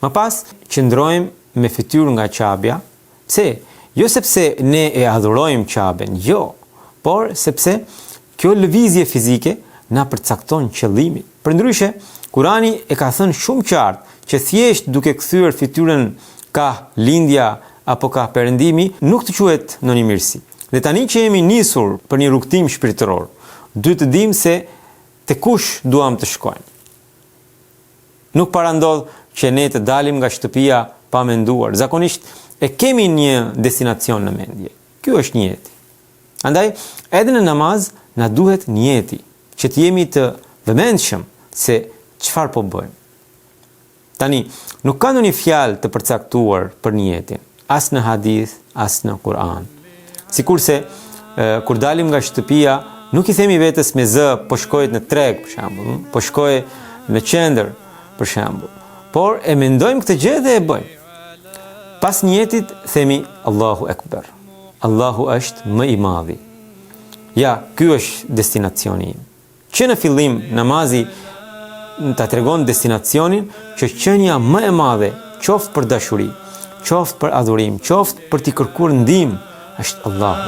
Më pas, qëndrojmë me fytyrë nga Qabja. Pse? Jo sepse ne e adhurojmë Qaben, jo, por sepse kjo lëvizje fizike na përcakton qëllimin. Përndryshe, Kurani e ka thënë shumë qartë që thjesht duke kthyer fytyrën ka lindja apo ka perëndimi, nuk të quhet në një mirësi. Dhe tani që jemi nisur për një rrugtim shpirtëror, duhet të dimë se te kush duam të shkojmë. Nuk parandodh që ne të dalim nga shtëpia pa menduar. Zakonisht e kemi një destinacion në mendje. Ky është niyeti. Andaj, edhe në namaz na duhet niyeti, që të jemi të vëmendshëm se çfarë po bëjmë. Tani, nuk ka ndonjë fjalë të përcaktuar për niyetin, as në hadith, as në Kur'an. Sikurse kur dalim nga shtëpia, nuk i themi vetes me zë, po shkohet në treg, për shembull, po shkoj në qendër, për shembull. Por e mendojmë këtë gjë dhe e bëjmë. Pas niyetit themi Allahu Ekber. Allahu është më i madhi. Ja, ky është destinacioni im. Që në fillim namazi ta tregon destinacionin që qenia më e madhe, qoftë për dashuri, qoftë për adhurim, qoftë për t'i kërkuar ndihmë, është Allahu.